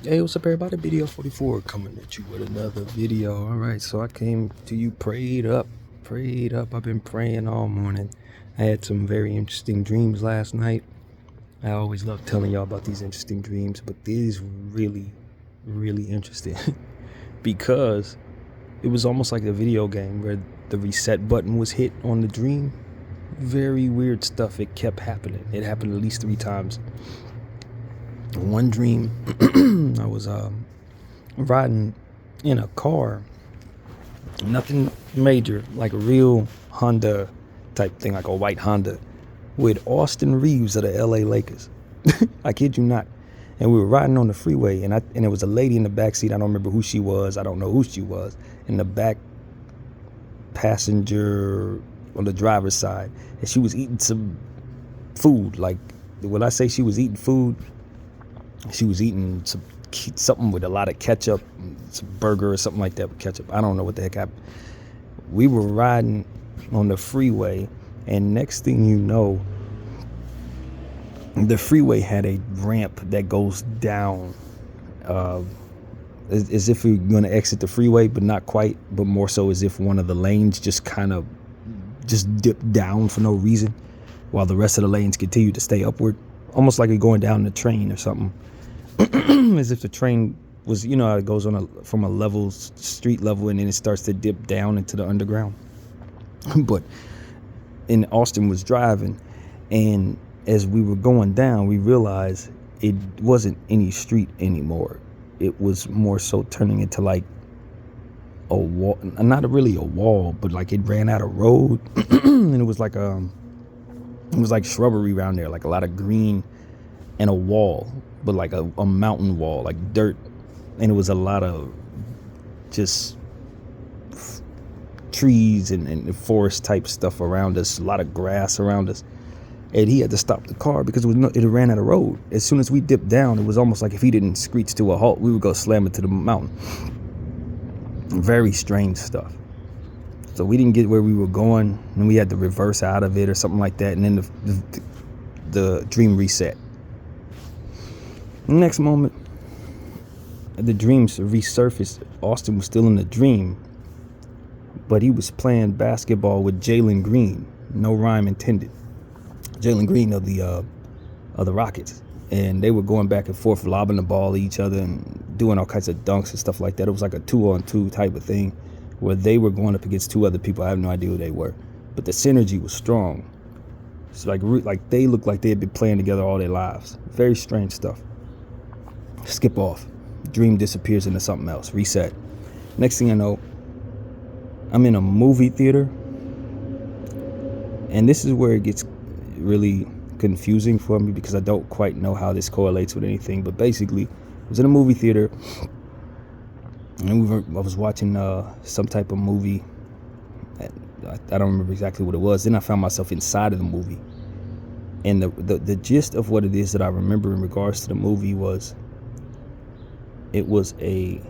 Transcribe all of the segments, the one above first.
Hey, what's up, everybody? BDF 44 coming at you with another video. All right, so I came to you prayed up. I've been praying all morning. I had some very interesting dreams last night. I always love telling y'all about these interesting dreams, but these really interesting because it was almost like a video game where the reset button was hit on the dream. Very weird stuff. It kept happening. It happened at least 3 times. One dream, I was riding in a car, nothing major, like a real Honda type thing, like a white Honda, with Austin Reeves of the LA Lakers. I kid you not. And we were riding on the freeway, and there was a lady in the back seat. I don't remember who she was. I don't know who she was. In the back passenger on the driver's side, and she was eating some food. Like, when I say she was eating food, she was eating something with a lot of ketchup, some burger or something like that with ketchup. I don't know what the heck happened. We were riding on the freeway, and next thing you know, the freeway had a ramp that goes down, as if you're going to exit the freeway, but not quite, but more so as if one of the lanes just kind of just dipped down for no reason, while the rest of the lanes continue to stay upward, almost like you're going down the train or something. As if the train was, you know how it goes from a level street level, and then it starts to dip down into the underground. But in Austin was driving, and as we were going down, we realized it wasn't any street anymore. It was more so turning into like a wall, not really a wall, but like it ran out of road, and it was like shrubbery around there, like a lot of green, and a wall, but like a mountain wall, like dirt, and it was a lot of just trees and forest type stuff around us, a lot of grass around us. And he had to stop the car because it ran out of road. As soon as we dipped down, it was almost like if he didn't screech to a halt, we would go slam into the mountain. Very strange stuff. So we didn't get where we were going, and we had to reverse out of it or something like that, and then the dream reset. Next moment, the dreams resurfaced. Austin was still in the dream, but he was playing basketball with Jalen Green. No rhyme intended. Jalen Green of the Rockets, and they were going back and forth, lobbing the ball at each other and doing all kinds of dunks and stuff like that. It was like a 2-on-2 type of thing, where they were going up against 2 other people. I have no idea who they were, but the synergy was strong. It's like they looked like they had been playing together all their lives. Very strange stuff. Skip off. Dream disappears into something else. Reset. Next thing I know, I'm in a movie theater, and this is where it gets really confusing for me because I don't quite know how this correlates with anything. But basically, I was in a movie theater, and I was watching some type of movie. I don't remember exactly what it was. Then I found myself inside of the movie, and the gist of what it is that I remember in regards to the movie was, it was a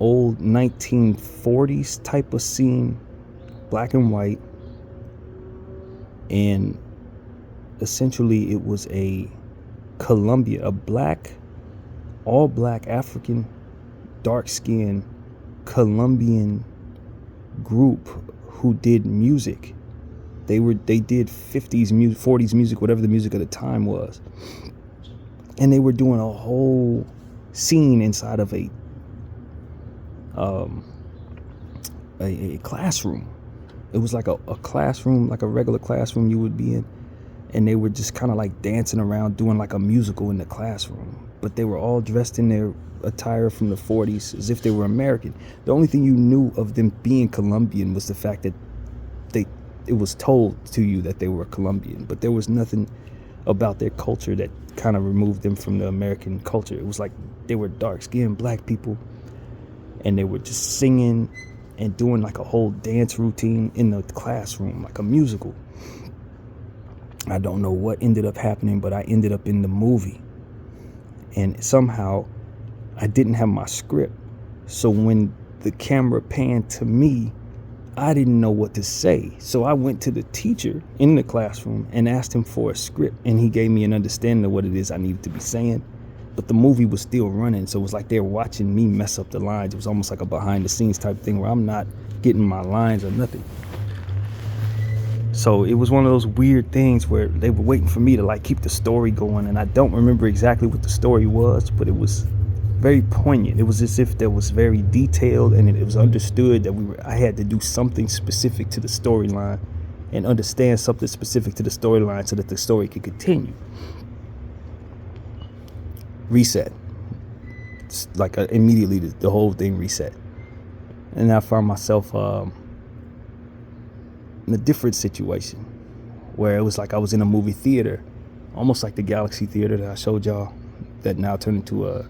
old 1940s type of scene, black and white, and essentially it was a all black African, dark-skinned Colombian group who did music. They did 50s music, 40s music, whatever the music of the time was. And they were doing a whole scene inside of a classroom. It was like a classroom, like a regular classroom you would be in. And they were just kind of like dancing around, doing like a musical in the classroom. But they were all dressed in their attire from the 40s, as if they were American. The only thing you knew of them being Colombian was the fact that it was told to you that they were Colombian. But there was nothing about their culture that kind of removed them from the American culture. It was like they were dark-skinned black people, and they were just singing and doing like a whole dance routine in the classroom, like a musical. I don't know what ended up happening, but I ended up in the movie, and somehow I didn't have my script. So when the camera panned to me, I didn't know what to say. So I went to the teacher in the classroom and asked him for a script, and he gave me an understanding of what it is I needed to be saying. but the movie was still running. So it was like they're watching me mess up the lines. It was almost like a behind the scenes type thing where I'm not getting my lines or nothing. So it was one of those weird things where they were waiting for me to like keep the story going. And I don't remember exactly what the story was, but it was very poignant. It was as if that was very detailed, and it was understood that I had to do something specific to the storyline and understand something specific to the storyline so that the story could continue. Reset. It's like immediately the whole thing reset. And I found myself in a different situation where it was like I was in a movie theater, almost like the Galaxy Theater that I showed y'all, that now turned into a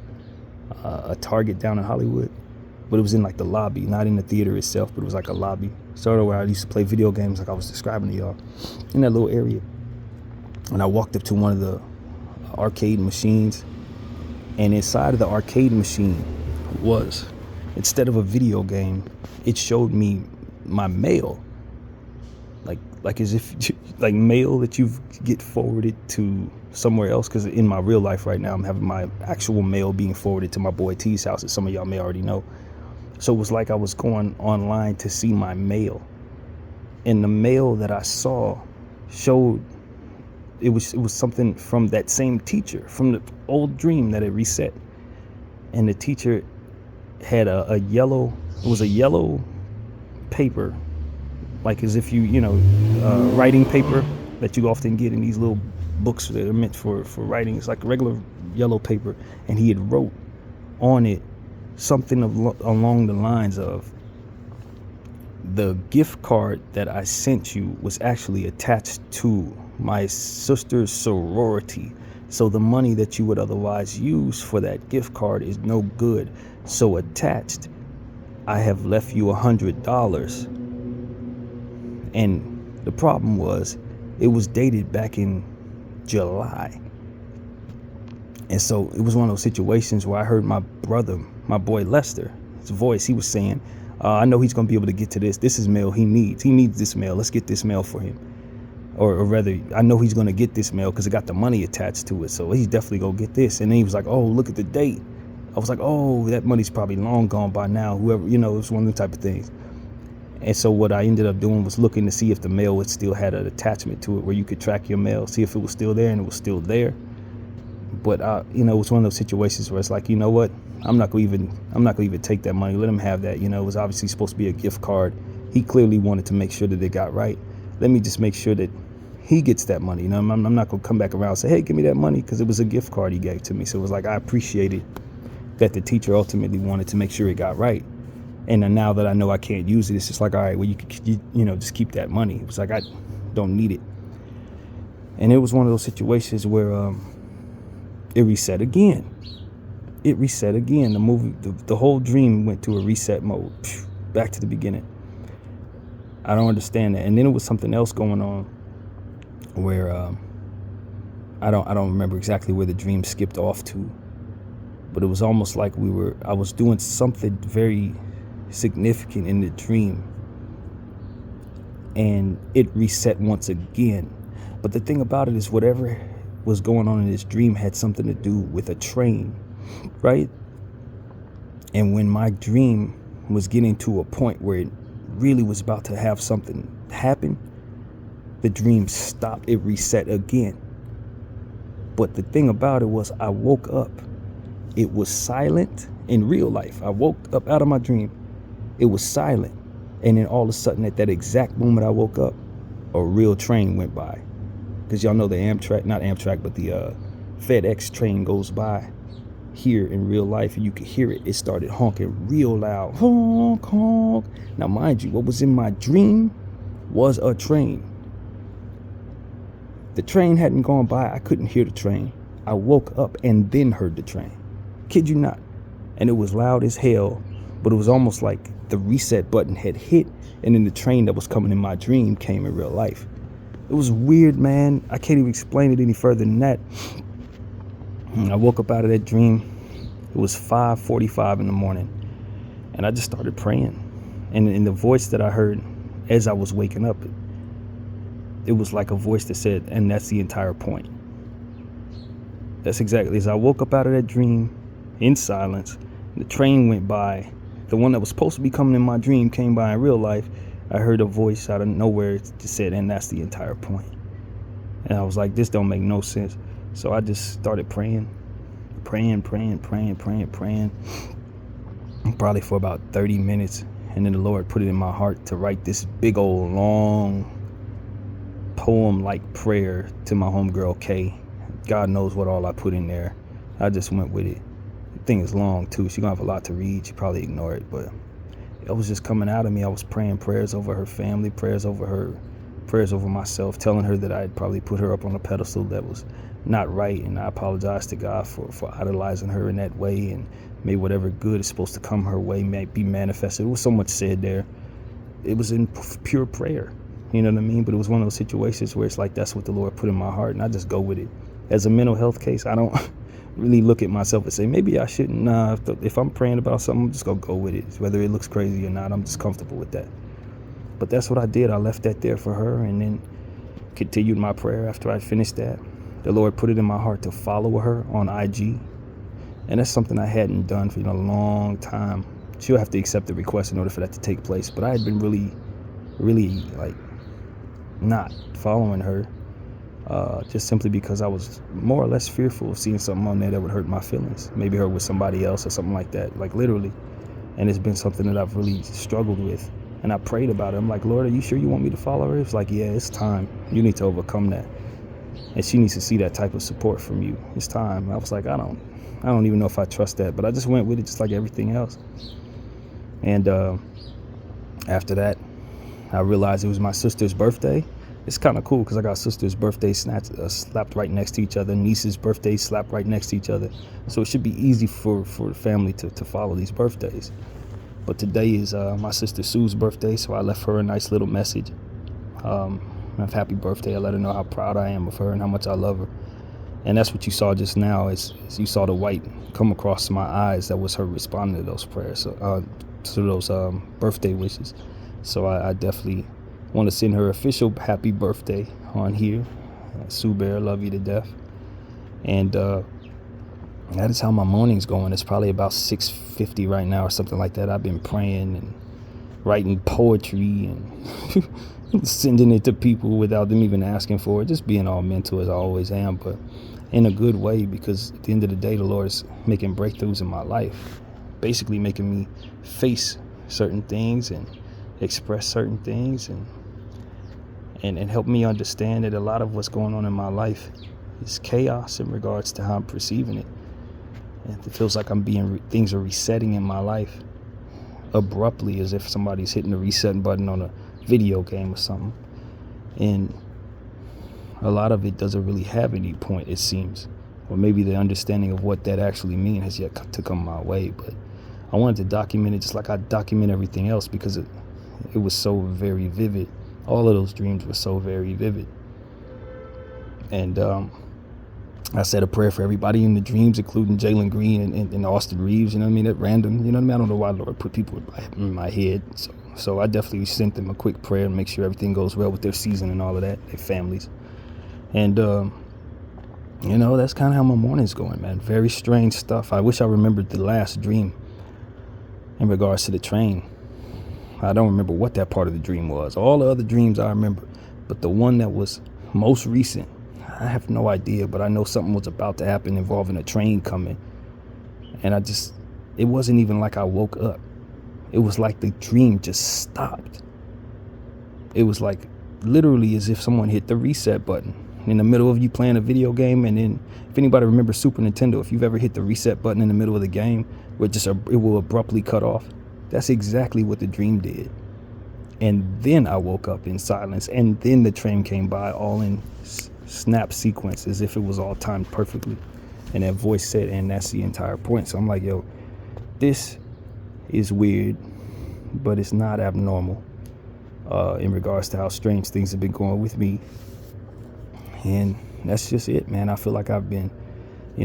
Target down in Hollywood. But it was in like the lobby, not in the theater itself, but it was like a lobby, sort of where I used to play video games, like I was describing to y'all, in that little area. And I walked up to one of the arcade machines, and inside of the arcade machine was, instead of a video game, it showed me my mail, like as if like mail that you get forwarded to somewhere else. Because in my real life right now, I'm having my actual mail being forwarded to my boy T's house, as some of y'all may already know. So it was like I was going online to see my mail, and the mail that I saw showed it was something from that same teacher from the old dream that had reset. And the teacher had a yellow paper, like as if writing paper that you often get in these little books that are meant for writing. It's like regular yellow paper, and he had wrote on it something along the lines of, the gift card that I sent you was actually attached to my sister's sorority, so the money that you would otherwise use for that gift card is no good. So attached, I have left you $100. And the problem was, it was dated back in July. And so it was one of those situations where I heard my brother, my boy Lester, his voice. He was saying, I know he's going to be able to get to this. This is mail he needs. He needs this mail. Let's get this mail for him. Or rather, I know he's going to get this mail because it got the money attached to it. So he's definitely going to get this. And then he was like, oh, look at the date. I was like, oh, that money's probably long gone by now. Whoever, it was one of the type of things. And so what I ended up doing was looking to see if the mail would still had an attachment to it where you could track your mail, see if it was still there, and it was still there. But it was one of those situations where it's like, you know what? I'm not gonna even take that money. Let him have that. It was obviously supposed to be a gift card. He clearly wanted to make sure that they got right. Let me just make sure that he gets that money. I'm not gonna come back around and say, hey, give me that money, because it was a gift card he gave to me. So it was like, I appreciated that the teacher ultimately wanted to make sure it got right. And then now that I know I can't use it, it's just like, all right, well, you just keep that money. It was like, I don't need it. And it was one of those situations where it reset again. It reset again. The movie, the whole dream went to a reset mode, back to the beginning. I don't understand that. And then it was something else going on where I don't remember exactly where the dream skipped off to, but it was almost like I was doing something very significant in the dream, and it reset once again. But the thing about it is, whatever was going on in this dream had something to do with a train, right? And when my dream was getting to a point where it really was about to have something happen, the dream stopped. It reset again. But the thing about it was, I woke up. It was silent in real life. I woke up out of my dream. It was silent. And then all of a sudden, at that exact moment I woke up, a real train went by. Because y'all know the not Amtrak, but the FedEx train goes by here in real life, and you could hear it. It started honking real loud. Honk, honk. Now, mind you, what was in my dream was a train. The train hadn't gone by. I couldn't hear the train. I woke up and then heard the train. Kid you not. And it was loud as hell, but it was almost like the reset button had hit, and then the train that was coming in my dream came in real life. It was weird, man. I can't even explain it any further than that. I woke up out of that dream. It was 5:45 in the morning, and I just started praying. And in the voice that I heard as I was waking up, it was like a voice that said, and that's the entire point. That's exactly as I woke up out of that dream in silence. The train went by. The one that was supposed to be coming in my dream came by in real life. I heard a voice out of nowhere that said, and that's the entire point. And I was like, this don't make no sense. So I just started praying, probably for about 30 minutes. And then the Lord put it in my heart to write this big old long poem-like prayer to my homegirl Kay. God knows what all I put in there. I just went with it. The thing is long too. She's gonna have a lot to read. She probably ignore it, but it was just coming out of me. I was praying prayers over her family, prayers over her, prayers over myself, telling her that I had probably put her up on a pedestal that was not right, and I apologize to God for idolizing her in that way, and may whatever good is supposed to come her way may be manifested. There was so much said there. It was in pure prayer, you know what I mean? But it was one of those situations where it's like, that's what the Lord put in my heart, and I just go with it. As a mental health case, I don't really look at myself and say, maybe I shouldn't. Nah, if I'm praying about something, I'm just gonna go with it. Whether it looks crazy or not, I'm just comfortable with that. But that's what I did. I left that there for her, and then continued my prayer after I finished that. The Lord put it in my heart to follow her on IG, and that's something I hadn't done for a long time. She'll have to accept the request in order for that to take place, but I had been really like not following her, just simply because I was more or less fearful of seeing something on there that would hurt my feelings, maybe her with somebody else or something like that, like literally. And it's been something that I've really struggled with, and I prayed about it. I'm like, Lord, are you sure you want me to follow her? It's like, yeah, it's time. You need to overcome that, and she needs to see that type of support from you. It's time. I was like, I don't even know if I trust that, but I just went with it just like everything else. And after that, I realized it was my sister's birthday. It's kind of cool because I got sister's birthday slapped right next to each other, niece's birthday slapped right next to each other. So it should be easy for the family to follow these birthdays. But today is my sister Sue's birthday, so I left her a nice little message. Happy birthday. I let her know how proud I am of her and how much I love her. And that's what you saw just now, is you saw the white come across my eyes. That was her responding to those prayers, to those birthday wishes. So I definitely want to send her official happy birthday on here. Sue Bear, love you to death. And that is how my morning's going. It's probably about 6:50 right now or something like that. I've been praying and writing poetry and sending it to people without them even asking for it, just being all mental as I always am, but in a good way, because at the end of the day, the Lord is making breakthroughs in my life, basically making me face certain things and express certain things, and help me understand that a lot of what's going on in my life is chaos in regards to how I'm perceiving it. And it feels like things are resetting in my life abruptly, as if somebody's hitting the reset button on a video game or something. And a lot of it doesn't really have any point, it seems, or maybe the understanding of what that actually means has yet to come my way. But I wanted to document it just like I document everything else, because it was so very vivid. All of those dreams were so very vivid. And I said a prayer for everybody in the dreams, including Jalen Green and Austin Reeves, you know what I mean, at random. You know what I mean? I don't know why the Lord put people in my head. So I definitely sent them a quick prayer and make sure everything goes well with their season and all of that, their families. And, that's kind of how my morning's going, man. Very strange stuff. I wish I remembered the last dream in regards to the train. I don't remember what that part of the dream was. All the other dreams I remember, but the one that was most recent, I have no idea, but I know something was about to happen involving a train coming. And it wasn't even like I woke up. It was like the dream just stopped. It was like literally as if someone hit the reset button in the middle of you playing a video game. And then if anybody remembers Super Nintendo, if you've ever hit the reset button in the middle of the game, where it will abruptly cut off. That's exactly what the dream did. And then I woke up in silence, and then the train came by all in snap sequence, as if it was all timed perfectly. And that voice said, and that's the entire point. So I'm like, yo, this is weird, but it's not abnormal in regards to how strange things have been going with me. And that's just it, man. I feel like I've been,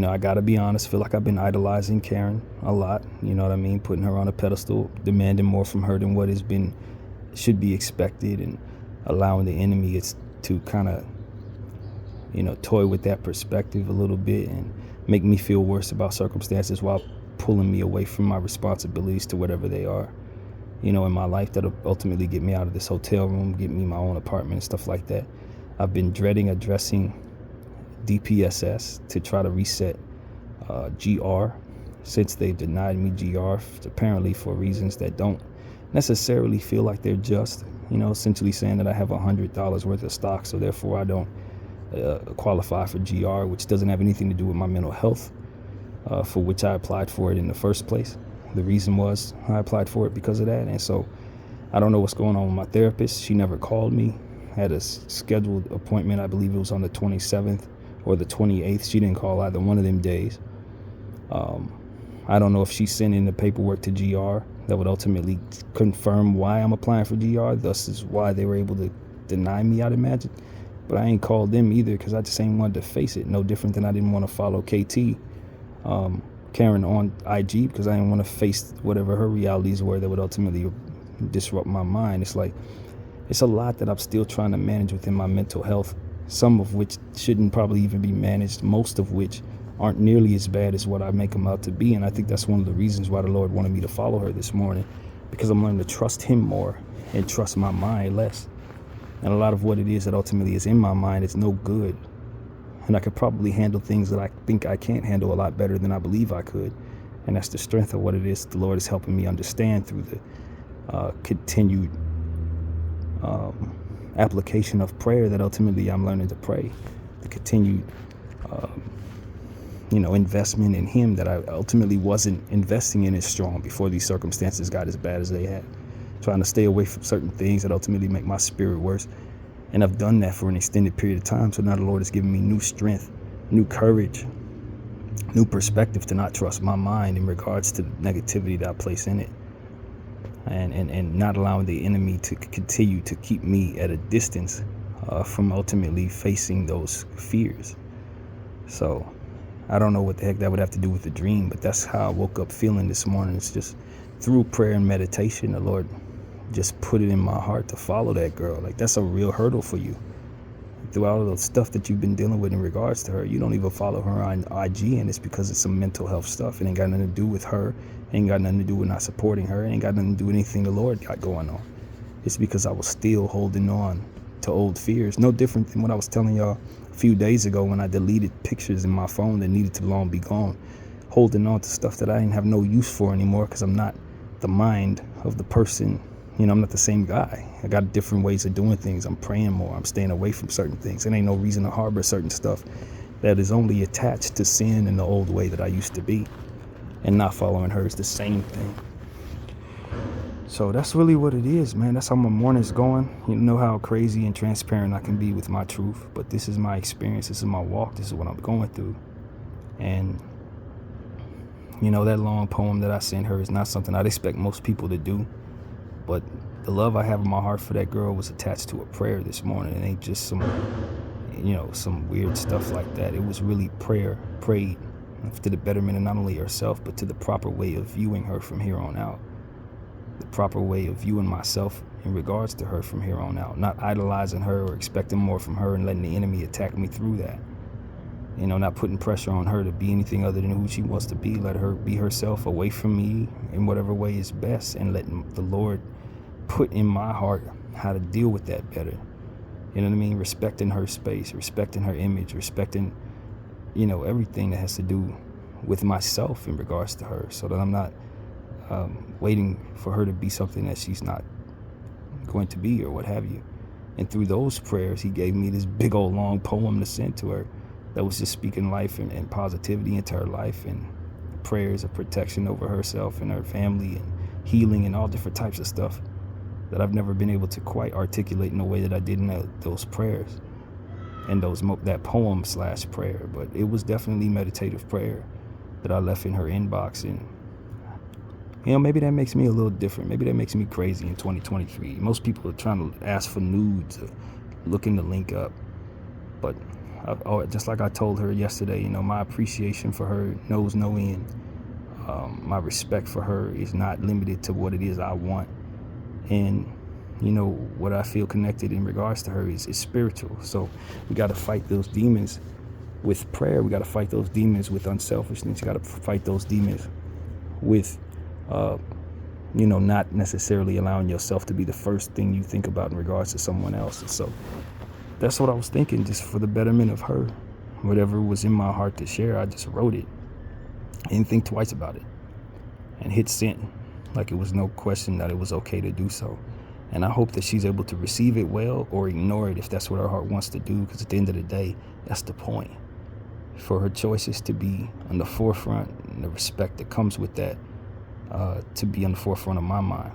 I gotta be honest, feel like I've been idolizing Karen a lot, you know what I mean, putting her on a pedestal, demanding more from her than what should be expected, and allowing the enemy to kind of, toy with that perspective a little bit. And make me feel worse about circumstances while pulling me away from my responsibilities to whatever they are, in my life, that'll ultimately get me out of this hotel room, get me my own apartment and stuff like that. I've been dreading addressing DPSS to try to reset GR, since they've denied me GR, apparently for reasons that don't necessarily feel like they're just, essentially saying that I have $100 worth of stock, so therefore I don't qualify for GR, which doesn't have anything to do with my mental health, for which I applied for it in the first place. The reason was I applied for it because of that. And so I don't know what's going on with my therapist. She never called me. I had a scheduled appointment, I believe it was on the 27th or the 28th. She didn't call either one of them days. I don't know if she's sending the paperwork to GR that would ultimately confirm why I'm applying for GR. Thus is why they were able to deny me, I'd imagine. But I ain't called them either because I just ain't wanted to face it. No different than I didn't want to follow KT, Karen, on IG, because I didn't want to face whatever her realities were that would ultimately disrupt my mind. It's like, it's a lot that I'm still trying to manage within my mental health, some of which shouldn't probably even be managed, most of which aren't nearly as bad as what I make them out to be. And I think that's one of the reasons why the Lord wanted me to follow her this morning, because I'm learning to trust him more and trust my mind less. And a lot of what it is that ultimately is in my mind is no good. And I could probably handle things that I think I can't handle a lot better than I believe I could. And that's the strength of what it is the Lord is helping me understand through the continued application of prayer that ultimately I'm learning to pray. The continued, investment in him that I ultimately wasn't investing in as strong before these circumstances got as bad as they had. Trying to stay away from certain things that ultimately make my spirit worse. And I've done that for an extended period of time. So now the Lord has given me new strength, new courage, new perspective to not trust my mind in regards to the negativity that I place in it. And not allowing the enemy to continue to keep me at a distance from ultimately facing those fears. So I don't know what the heck that would have to do with the dream, but that's how I woke up feeling this morning. It's just through prayer and meditation, the Lord just put it in my heart to follow that girl. Like, that's a real hurdle for you. Through all of the stuff that you've been dealing with in regards to her, you don't even follow her on IG, and it's because it's some mental health stuff. It ain't got nothing to do with her. It ain't got nothing to do with not supporting her. It ain't got nothing to do with anything the Lord got going on. It's because I was still holding on to old fears. No different than what I was telling y'all a few days ago when I deleted pictures in my phone that needed to long be gone. Holding on to stuff that I didn't have no use for anymore because I'm not the mind of the person. I'm not the same guy. I got different ways of doing things. I'm praying more. I'm staying away from certain things. There ain't no reason to harbor certain stuff that is only attached to sin in the old way that I used to be. And not following her is the same thing. So that's really what it is, man. That's how my morning's going. You know how crazy and transparent I can be with my truth. But this is my experience. This is my walk. This is what I'm going through. And, that long poem that I sent her is not something I'd expect most people to do. But the love I have in my heart for that girl was attached to a prayer this morning. It ain't just some weird stuff like that. It was really prayer, prayed to the betterment of not only herself, but to the proper way of viewing her from here on out. The proper way of viewing myself in regards to her from here on out. Not idolizing her or expecting more from her and letting the enemy attack me through that. Not putting pressure on her to be anything other than who she wants to be. Let her be herself away from me in whatever way is best, and letting the Lord put in my heart how to deal with that better. You know what I mean? Respecting her space, respecting her image, respecting, everything that has to do with myself in regards to her, so that I'm not waiting for her to be something that she's not going to be or what have you. And through those prayers, he gave me this big old long poem to send to her that was just speaking life and positivity into her life, and prayers of protection over herself and her family and healing and all different types of stuff that I've never been able to quite articulate in the way that I did in those prayers and that poem / prayer. But it was definitely meditative prayer that I left in her inbox. And maybe that makes me a little different. Maybe that makes me crazy in 2023. Most people are trying to ask for nudes or looking to link up. But just like I told her yesterday, my appreciation for her knows no end. My respect for her is not limited to what it is I want. And, what I feel connected in regards to her is spiritual. So we got to fight those demons with prayer, we got to fight those demons with unselfishness. You got to fight those demons with, not necessarily allowing yourself to be the first thing you think about in regards to someone else. And so that's what I was thinking, just for the betterment of her. Whatever was in my heart to share, I just wrote it. I didn't think twice about it and hit send. Like it was no question that it was okay to do so. And I hope that she's able to receive it well or ignore it if that's what her heart wants to do, because at the end of the day, that's the point. For her choices to be on the forefront and the respect that comes with that, to be on the forefront of my mind.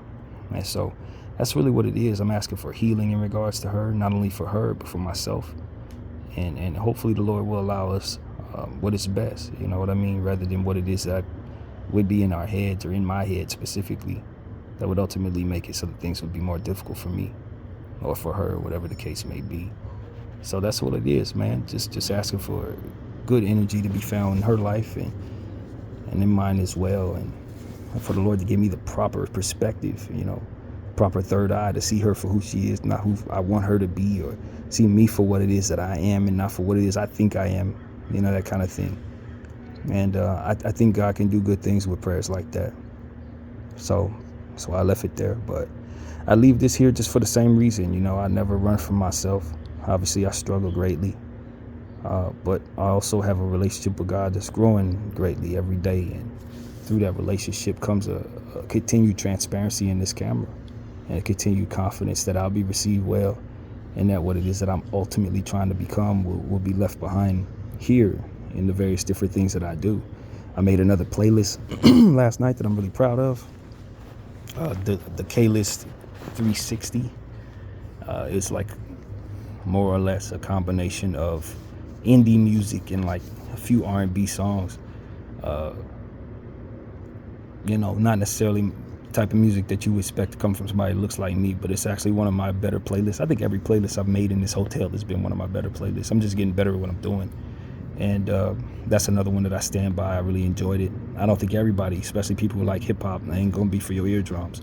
And so that's really what it is. I'm asking for healing in regards to her, not only for her, but for myself. And hopefully the Lord will allow us what is best, you know what I mean, rather than what it is that would be in our heads, or in my head specifically, that would ultimately make it so that things would be more difficult for me or for her, whatever the case may be. So that's what it is, man. Just asking for good energy to be found in her life and in mine as well, and for the Lord to give me the proper perspective, proper third eye to see her for who she is, not who I want her to be, or see me for what it is that I am and not for what it is I think I am, that kind of thing. And I think God can do good things with prayers like that. So I left it there, but I leave this here just for the same reason. I never run from myself. Obviously I struggle greatly, but I also have a relationship with God that's growing greatly every day, and through that relationship comes a continued transparency in this camera, and a continued confidence that I'll be received well, and that what it is that I'm ultimately trying to become will be left behind here in the various different things that I do. I made another playlist last night that I'm really proud of. The K-List 360 is like more or less a combination of indie music and like a few R&B songs. Not necessarily type of music that you would expect to come from somebody who looks like me, but it's actually one of my better playlists. I think every playlist I've made in this hotel has been one of my better playlists. I'm just getting better at what I'm doing. And that's another one that I stand by. I really enjoyed it. I don't think everybody, especially people who like hip hop, ain't gonna be for your eardrums.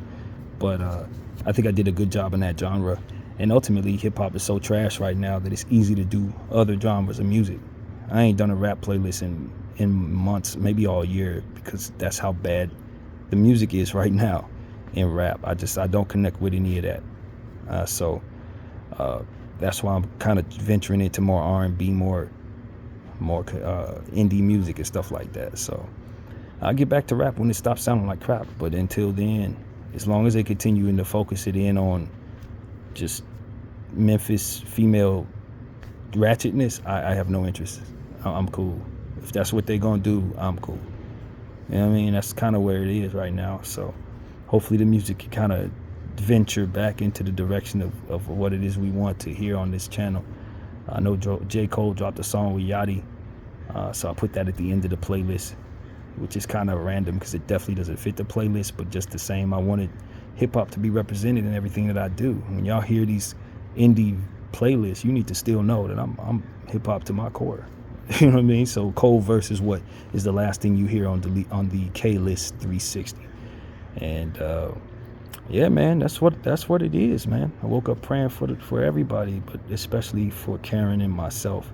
But I think I did a good job in that genre. And ultimately, hip hop is so trash right now that it's easy to do other genres of music. I ain't done a rap playlist in months, maybe all year, because that's how bad the music is right now in rap. I don't connect with any of that. So that's why I'm kind of venturing into more R&B, more indie music and stuff like that. So I'll get back to rap when it stops sounding like crap. But until then, as long as they continue to focus it in on just Memphis female ratchetness, I have no interest. I'm cool. If that's what they're gonna do, I'm cool. You know what I mean? That's kind of where it is right now. So hopefully the music can kind of venture back into the direction of what it is we want to hear on this channel. I know J. Cole dropped a song with Yachty, so I put that at the end of the playlist, which is kind of random because it definitely doesn't fit the playlist, but just the same, I wanted hip-hop to be represented in everything that I do. When y'all hear these indie playlists, you need to still know that I'm hip-hop to my core. You know what I mean? So Cole versus what is the last thing you hear on the K-List 360. And yeah, man, that's what it is, man. I woke up praying for everybody, but especially for Karen and myself,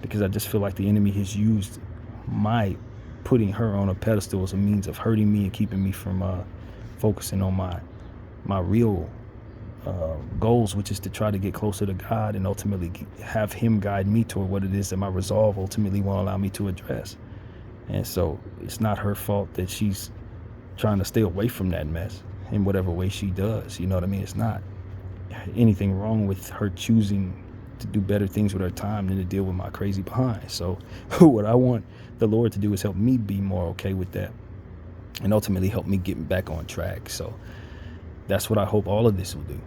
because I just feel like the enemy has used my putting her on a pedestal as a means of hurting me and keeping me from focusing on my real goals, which is to try to get closer to God and ultimately have him guide me toward what it is that my resolve ultimately won't allow me to address. And so it's not her fault that she's trying to stay away from that mess in whatever way she does. You know what I mean? It's not anything wrong with her choosing to do better things with her time than to deal with my crazy behind. So what I want the Lord to do is help me be more okay with that and ultimately help me get back on track. So that's what I hope all of this will do.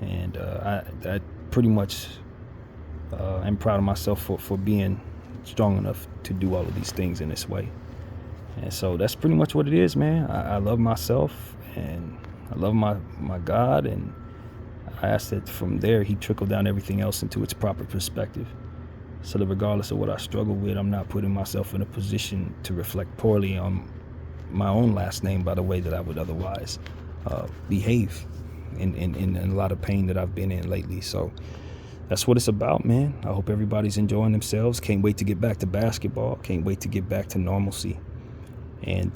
And I pretty much am proud of myself for being strong enough to do all of these things in this way. And so that's pretty much what it is, man. I love myself and I love my God, and I ask that from there he trickle down everything else into its proper perspective, so that regardless of what I struggle with, I'm not putting myself in a position to reflect poorly on my own last name by the way that I would otherwise behave in a lot of pain that I've been in lately. So that's what it's about, man. I hope everybody's enjoying themselves. Can't wait to get back to basketball. Can't wait to get back to normalcy. And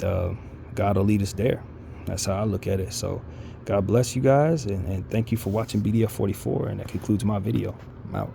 God will lead us there. That's how I look at it. So God bless you guys, and thank you for watching BDF 44. And that concludes my video. I'm out.